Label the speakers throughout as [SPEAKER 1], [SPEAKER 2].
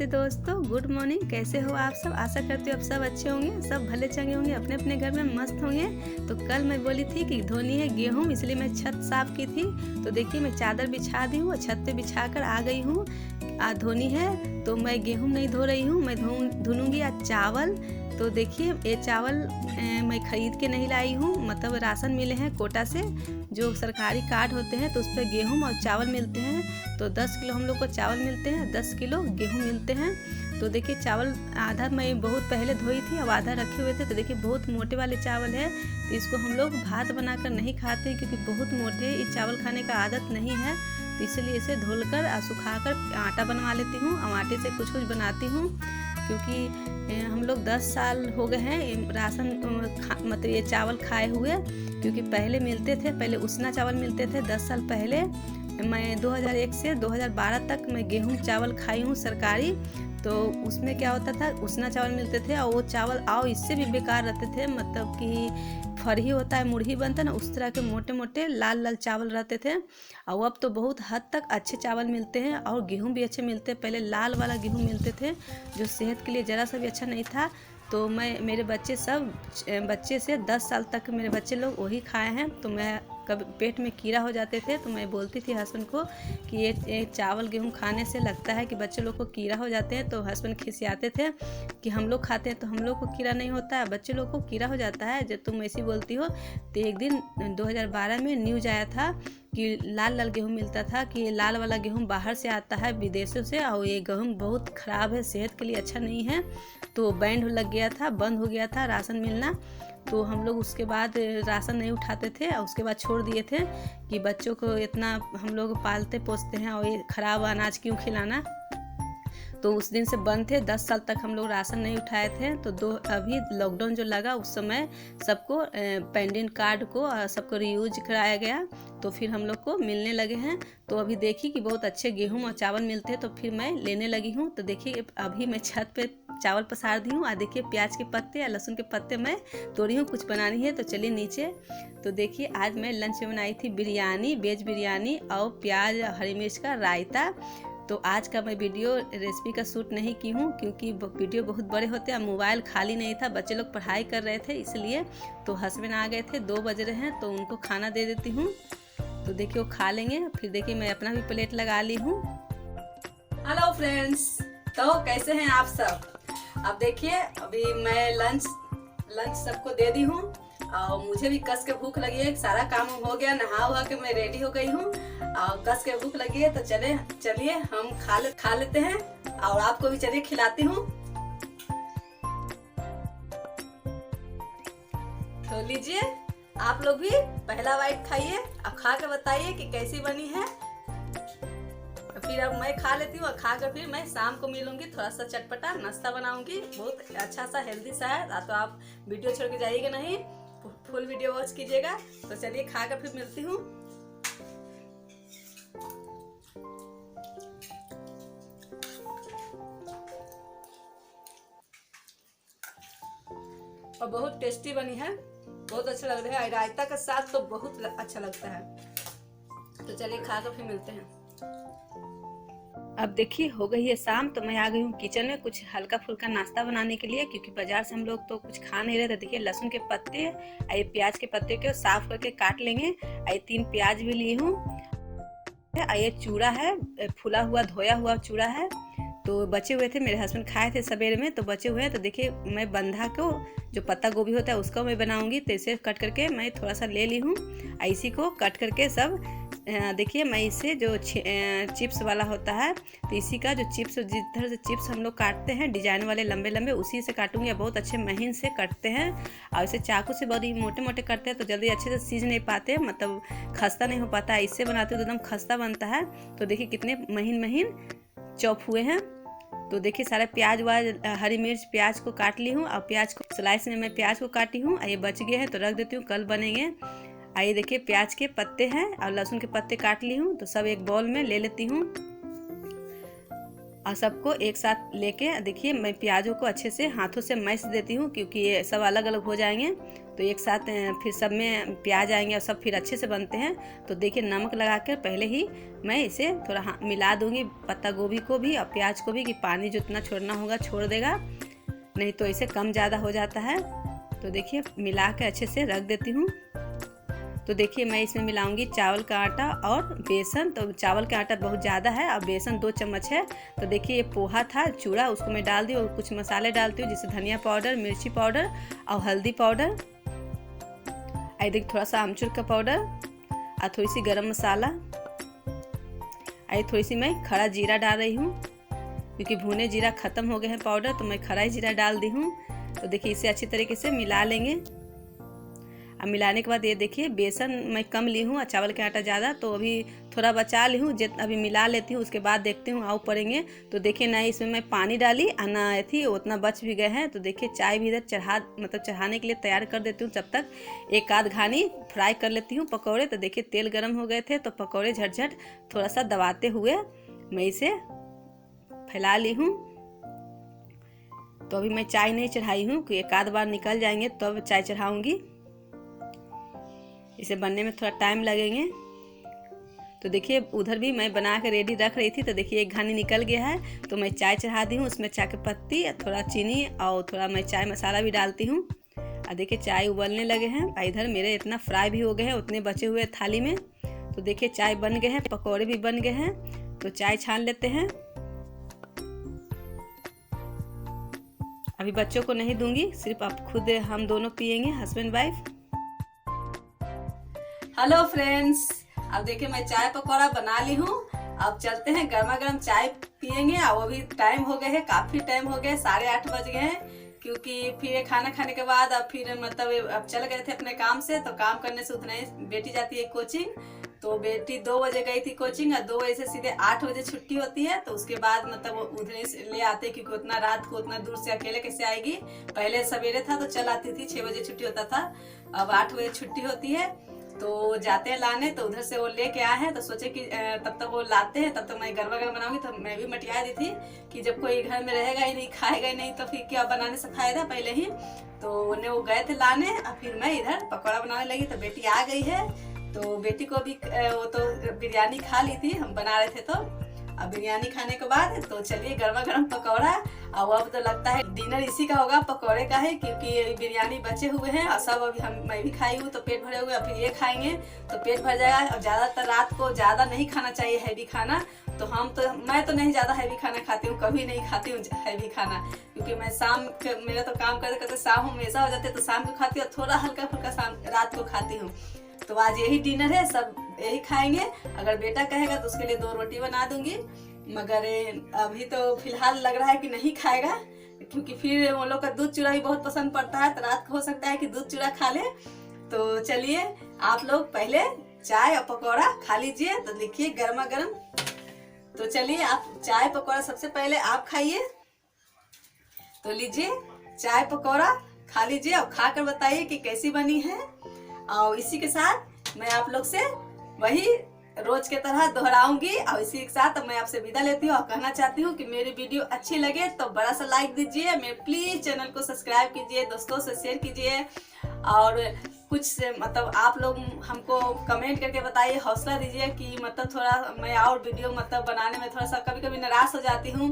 [SPEAKER 1] नमस्ते दोस्तों, good morning. कैसे हो आप सब? आशा करती हूँ आप सब अच्छे होंगे, सब भले चंगे होंगे, अपने अपने घर में मस्त होंगे। तो कल मैं बोली थी कि धोनी है गेहूँ, इसलिए मैं छत साफ की थी। तो देखिए मैं चादर बिछा दी हूँ और छत पे बिछा कर आ गई हूँ। आज धोनी है तो मैं गेहूँ नहीं धो रही हूँ, मैं धुनूंगी आज चावल। तो देखिए ये चावल मैं ख़रीद के नहीं लाई हूँ, मतलब राशन मिले हैं कोटा से, जो सरकारी कार्ड होते हैं तो उस पर गेहूँ और चावल मिलते हैं। तो 10 किलो हम लोग को चावल मिलते हैं, 10 किलो गेहूँ मिलते हैं। तो देखिए चावल आधा मैं बहुत पहले धोई थी, अब आधा रखे हुए थे। तो देखिए बहुत मोटे वाले चावल है, तो इसको हम लोग भात बनाकर नहीं खाते हैं क्योंकि बहुत मोटे ये चावल खाने का आदत नहीं है। तो इसलिए इसे धुलकर और सुखाकर आटा बनवा लेती हूँ और आटे से कुछ कुछ बनाती हूँ। क्योंकि हम लोग 10 साल हो गए हैं राशन मतलब ये चावल खाए हुए, क्योंकि पहले मिलते थे, पहले उसना चावल मिलते थे 10 साल पहले। मैं 2001 से 2012 तक मैं गेहूं चावल खाई हूँ सरकारी। तो उसमें क्या होता था, उसना चावल मिलते थे और वो चावल इससे भी बेकार रहते थे, मतलब कि फरही होता है, मुरही बनता है ना, उस तरह के मोटे मोटे लाल लाल चावल रहते थे। और अब तो बहुत हद तक अच्छे चावल मिलते हैं और गेहूं भी अच्छे मिलते हैं। पहले लाल वाला गेहूं मिलते थे जो सेहत के लिए ज़रा सा भी अच्छा नहीं था। तो मेरे बच्चे बच्चे से 10 साल तक मेरे बच्चे लोग वही खाए हैं। तो मैं कभी पेट में कीड़ा हो जाते थे तो मैं बोलती थी हस्बैंड को कि ये चावल गेहूं खाने से लगता है कि बच्चे लोग को कीड़ा हो जाते हैं। तो हस्बैंड खिसियाते थे कि हम लोग खाते हैं तो हम लोग को कीड़ा नहीं होता है, बच्चे लोग को कीड़ा हो जाता है जब तुम ऐसी बोलती हो। तो एक दिन 2012 में न्यूज़ आया था कि लाल लाल गेहूँ मिलता था, कि लाल वाला गेहूँ बाहर से आता है विदेशों से और ये गेहूँ बहुत ख़राब है, सेहत के लिए अच्छा नहीं है। तो बैंड लग गया था, बंद हो गया था राशन मिलना। तो हम लोग उसके बाद राशन नहीं उठाते थे और उसके बाद छोड़ दिए थे कि बच्चों को इतना हम लोग पालते पोसते हैं और ये ख़राब अनाज क्यों खिलाना। तो उस दिन से बंद थे, 10 साल तक हम लोग राशन नहीं उठाए थे। तो अभी लॉकडाउन जो लगा उस समय सबको पेंडेंट कार्ड को सबको रीयूज कराया गया, तो फिर हम लोग को मिलने लगे हैं। तो अभी देखी कि बहुत अच्छे गेहूं और चावल मिलते हैं, तो फिर मैं लेने लगी हूं। तो देखिए अभी मैं छत पे चावल पसार दी हूँ और देखिए प्याज के पत्ते या लहसुन के पत्ते मैं तोड़ी हूँ, कुछ बनानी है तो चलिए नीचे। तो देखिए आज मैं लंच में बनाई थी बिरयानी, वेज बिरयानी और प्याज हरी मिर्च का रायता। तो आज का मैं वीडियो रेसिपी का शूट नहीं की हूँ क्योंकि वीडियो बहुत बड़े होते हैं, मोबाइल खाली नहीं था, बच्चे लोग पढ़ाई कर रहे थे इसलिए। तो हस्बैंड आ गए थे, 2 बज रहे हैं, तो उनको खाना दे देती हूँ। तो देखिए वो खा लेंगे, फिर देखिए मैं अपना भी प्लेट लगा ली हूँ। हेलो फ्रेंड्स, तो कैसे हैं आप सब? अब देखिए अभी मैं लंच सबको दे दी हूँ और मुझे भी कस के भूख लगी है। सारा काम हो गया, नहा हुआ के मैं रेडी हो गई हूँ और कस के भूख लगी है। तो चलिए हम खा लेते हैं और आपको भी चलिए खिलाती हूँ। तो लीजिए आप लोग भी पहला बाइट खाइए और खा के बताइए कि कैसी बनी है। फिर अब मैं खा लेती हूँ और खा कर फिर मैं शाम को मिलूंगी, थोड़ा सा चटपटा नाश्ता बनाऊंगी, बहुत अच्छा सा हेल्दी सा है। तो आप वीडियो छोड़ के जाइएगा नहीं, फुल वीडियो वॉच कीजिएगा। तो चलिए खा कर फिर मिलती हूँ। और बहुत टेस्टी बनी है, बहुत अच्छा लग रहा है, रायता के साथ तो बहुत अच्छा लगता है। तो चलिए खा कर फिर मिलते हैं। अब देखिए हो गई है शाम, तो मैं आ गई हूँ किचन में कुछ हल्का फुल्का नाश्ता बनाने के लिए, क्योंकि बाजार से हम लोग तो कुछ खा नहीं रहे थे। देखिए लहसुन के पत्ते, ये प्याज के पत्ते को साफ करके काट लेंगे। ये 3 प्याज भी ली हूँ। ये चूड़ा है, फुला हुआ धोया हुआ चूड़ा है। तो बचे हुए थे, मेरे हस्बैंड खाए थे सवेरे में, तो बचे हुए हैं। तो देखिए मैं बंधा को जो पत्ता गोभी होता है उसको मैं बनाऊंगी, तो इसे कट करके मैं थोड़ा सा ले ली हूँ। इसी को कट करके सब देखिए मैं इसे जो चिप्स वाला होता है, तो इसी का जो चिप्स, जिस तरह से चिप्स हम लोग काटते हैं डिजाइन वाले लंबे लंबे, उसी से काटूंगी। बहुत अच्छे महीन से कटते हैं और इसे चाकू से बड़ी मोटे मोटे करते हैं तो जल्दी अच्छे से सीज नहीं पाते, मतलब खस्ता नहीं हो पाता। इससे बनाते हो तो एकदम खस्ता बनता है। तो देखिए कितने महीन महीन चॉप हुए हैं। तो देखिए सारे प्याज वाज हरी मिर्च प्याज को काट ली हूँ और प्याज को स्लाइस में मैं प्याज को काटी हूँ। ये बच गए हैं तो रख देती हूँ, कल बनेंगे। आइए देखिए प्याज के पत्ते हैं और लहसुन के पत्ते काट ली हूँ, तो सब एक बाउल में ले लेती हूँ। और सबको एक साथ लेके देखिए मैं प्याज़ों को अच्छे से हाथों से मैश देती हूँ, क्योंकि ये सब अलग अलग हो जाएंगे तो एक साथ फिर सब में प्याज आएंगे और सब फिर अच्छे से बनते हैं। तो देखिए नमक लगा कर पहले ही मैं इसे थोड़ा मिला दूँगी, पत्ता गोभी को भी और प्याज को भी, कि पानी जितना छोड़ना होगा छोड़ देगा, नहीं तो इसे कम ज़्यादा हो जाता है। तो देखिए मिला के अच्छे से रख देती हूँ। तो देखिए मैं इसमें मिलाऊंगी चावल का आटा और बेसन। तो चावल का आटा बहुत ज़्यादा है और बेसन 2 चम्मच है। तो देखिए ये पोहा था चूड़ा, उसको मैं डाल दी और कुछ मसाले डालती हूँ, जैसे धनिया पाउडर, मिर्ची पाउडर और हल्दी पाउडर, और देखिए थोड़ा सा आमचूर का पाउडर और थोड़ी सी गरम मसाला, और थोड़ी सी मैं खड़ा जीरा डाल रही हूँ, क्योंकि भुने जीरा ख़त्म हो गए हैं पाउडर, तो मैं खड़ा जीरा डाल दी हूँ। तो देखिए इसे अच्छी तरीके से मिला लेंगे। अब मिलाने के बाद ये देखिए बेसन मैं कम ली हूँ और चावल का आटा ज़्यादा, तो अभी थोड़ा बचा ली हूँ, अभी मिला लेती हूँ, उसके बाद देखती हूँ आऊ पड़ेंगे। तो देखिए ना इसमें मैं पानी डाली और ना थी उतना बच भी गए हैं। तो देखिए चाय भी इधर चढ़ाने के लिए तैयार कर देती हूँ। तब तक एक आध घानी फ्राई कर लेती हूँ पकौड़े। तो देखिए तेल गर्म हो गए थे, तो पकौड़े झटझट थोड़ा सा दबाते हुए मैं इसे फैला ली हूँ। तो अभी मैं चाय नहीं चढ़ाई हूँ, कि एक आध बार निकल जाएंगे तो चाय चढ़ाऊँगी, इसे बनने में थोड़ा टाइम लगेंगे। तो देखिए उधर भी मैं बना के रेडी रख रही थी। तो देखिए एक घानी निकल गया है, तो मैं चाय चढ़ा दी हूँ, उसमें चाय की पत्ती, थोड़ा चीनी और थोड़ा मैं चाय मसाला भी डालती हूँ। और देखिए चाय उबलने लगे हैं, इधर मेरे इतना फ्राई भी हो गए हैं उतने बचे हुए थाली में। तो देखिए चाय बन गए हैं, पकौड़े भी बन गए हैं। तो चाय छान लेते हैं। अभी बच्चों को नहीं दूंगी, सिर्फ आप खुद हम दोनों पियेंगे, हस्बैंड वाइफ। हेलो फ्रेंड्स, अब देखिए मैं चाय पकौड़ा बना ली हूँ। अब चलते हैं गर्मा गर्म चाय पियेंगे। और वो भी टाइम हो गए है, काफ़ी टाइम हो गए, 8:30 बज गए हैं, क्योंकि फिर खाना खाने के बाद अब फिर मतलब अब चल गए थे अपने काम से। तो काम करने से उतने बेटी जाती है कोचिंग, तो बेटी 2 बजे गई थी कोचिंग और 2 बजे से सीधे 8 बजे छुट्टी होती है। तो उसके बाद मतलब वो उधर से ले आते, क्योंकि उतना रात को उतना दूर से अकेले कैसे आएगी। पहले सवेरे था तो चल आती थी, 6 बजे छुट्टी होता था, अब 8 बजे छुट्टी होती है। तो जाते हैं लाने, तो उधर से वो लेके आए हैं। तो सोचे कि तब तक वो लाते हैं, तब तक मैं गरमा गरम बनाऊंगी। तो मैं भी मटिया दी थी कि जब कोई घर में रहेगा ही नहीं, खाएगा ही नहीं, तो फिर क्या बनाने से फायदा पहले ही। तो उन्हें वो गए थे लाने और फिर मैं इधर पकौड़ा बनाने लगी। तो बेटी आ गई है, तो बेटी को भी वो तो बिरयानी खा ली थी, हम बना रहे थे। तो अब बिरयानी खाने के बाद तो चलिए गर्मा गर्म पकौड़ा। और अब तो लगता है डिनर इसी का होगा, पकौड़े का है, क्योंकि बिरयानी बचे हुए हैं और सब अभी मैं भी खाई हूँ तो पेट भरे हुए, फिर ये खाएंगे तो पेट भर जाएगा। और ज़्यादातर रात को ज़्यादा नहीं खाना चाहिए हैवी खाना। तो मैं तो नहीं ज़्यादा हैवी खाना खाती हूँ, कभी नहीं खाती हूँ हैवी खाना, क्योंकि मैं शाम के मेरा तो काम करते करते शाम हमेशा हो जाते, तो शाम को खाती हूँ, थोड़ा हल्का फुल्का शाम रात को खाती हूँ। तो आज यही डिनर है, सब यही खाएंगे। अगर बेटा कहेगा तो उसके लिए 2 रोटी बना दूंगी, मगर अभी तो फिलहाल लग रहा है कि नहीं खाएगा, क्योंकि फिर वो लोग का दूध चूड़ा भी बहुत पसंद पड़ता है। तो रात को हो सकता है कि दूध चूड़ा खा ले। तो चलिए आप लोग पहले चाय और पकौड़ा खा लीजिए। तो देखिए गर्मा गर्म, तो चलिए आप चाय पकौड़ा सबसे पहले आप खाइए। तो लीजिए चाय पकौड़ा खा लीजिए और खाकर बताइए कि कैसी बनी है। और इसी के साथ मैं आप लोग से वही रोज के तरह दोहराऊंगी। और इसी के साथ मैं आपसे विदा लेती हूँ और कहना चाहती हूँ कि मेरी वीडियो अच्छी लगे तो बड़ा सा लाइक दीजिए, मेरे प्लीज चैनल को सब्सक्राइब कीजिए, दोस्तों से शेयर कीजिए, और कुछ मतलब आप लोग हमको कमेंट करके बताइए, हौसला दीजिए कि मतलब थोड़ा मैं और वीडियो मतलब बनाने में थोड़ा सा कभी कभी निराश हो जाती हूँ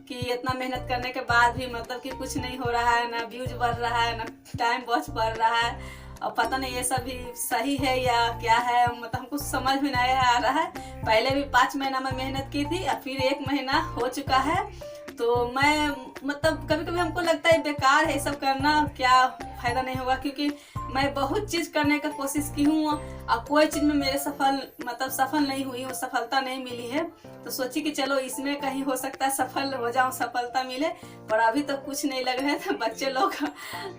[SPEAKER 1] कि इतना मेहनत करने के बाद भी मतलब कि कुछ नहीं हो रहा है, ना व्यूज बढ़ रहा है, ना टाइम वॉच बढ़ रहा है। और पता नहीं ये सब भी सही है या क्या है, मतलब हमको समझ में नहीं आ रहा है। पहले भी 5 महीना में मेहनत की थी और फिर 1 महीना हो चुका है। तो मैं मतलब कभी कभी हमको लगता है बेकार है सब करना, क्या फायदा नहीं होगा, क्योंकि मैं बहुत चीज़ करने का कोशिश की हूँ और कोई चीज़ में मेरे सफल नहीं हुई, वो सफलता नहीं मिली है। तो सोची कि चलो इसमें कहीं हो सकता है सफल हो जाऊँ, सफलता मिले, पर अभी तो कुछ नहीं लग रहा है। तो बच्चे लोग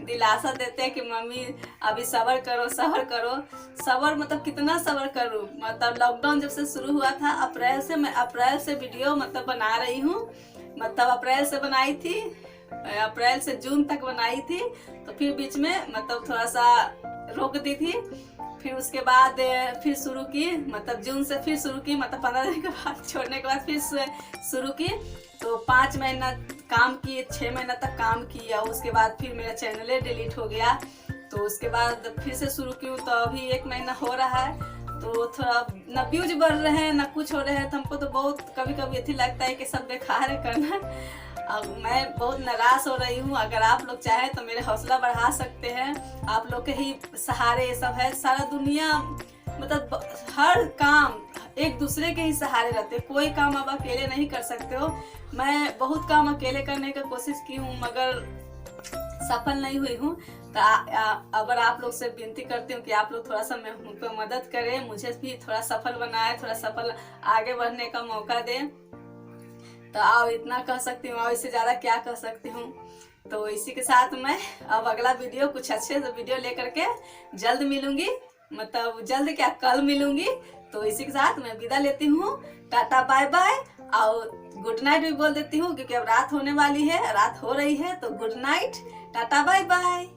[SPEAKER 1] दिलासा देते हैं कि मम्मी अभी सब्र करो सब्र करो। सब्र मतलब कितना सब्र करूँ, मतलब लॉकडाउन जब से शुरू हुआ था मैं अप्रैल से वीडियो मतलब बना रही हूँ, मतलब अप्रैल से बनाई थी, अप्रैल से जून तक बनाई थी। तो फिर बीच में मतलब थोड़ा सा रोक दी थी। फिर उसके बाद फिर शुरू की, मतलब जून से फिर शुरू की, मतलब 15 दिन के बाद छोड़ने के बाद फिर शुरू की। तो 5 महीना काम किए, 6 महीना तक काम किया। उसके बाद फिर मेरा चैनल डिलीट हो गया। तो उसके बाद फिर से शुरू की, तो अभी 1 महीना हो रहा है। तो थोड़ा ना व्यूज बढ़ रहे हैं ना कुछ हो रहे हैं। तो हमको तो बहुत कभी कभी ऐसी लगता है कि सब बेकार है करना। अब मैं बहुत नाराज हो रही हूँ। अगर आप लोग चाहें तो मेरे हौसला बढ़ा सकते हैं। आप लोग के ही सहारे ये सब है। सारा दुनिया मतलब हर काम एक दूसरे के ही सहारे रहते हैं। कोई काम आप अकेले नहीं कर सकते हो। मैं बहुत काम अकेले करने की कोशिश की हूँ मगर सफल नहीं हुई हूँ। तो अगर आप लोग से विनती करती हूँ कि आप लोग थोड़ा सा मुझको मदद करें, मुझे भी थोड़ा सफल बनाए, थोड़ा सफल आगे बढ़ने का मौका दें। तो आओ इतना कह सकती हूँ, और इससे ज़्यादा क्या कह सकती हूँ। तो इसी के साथ मैं अब अगला वीडियो कुछ अच्छे से वीडियो लेकर के जल्द मिलूंगी, मतलब जल्द क्या कल मिलूंगी। तो इसी के साथ मैं विदा लेती हूँ। टाटा बाय बाय, और गुड नाइट भी बोल देती हूँ क्योंकि अब रात होने वाली है, रात हो रही है। तो good night, tata bye bye.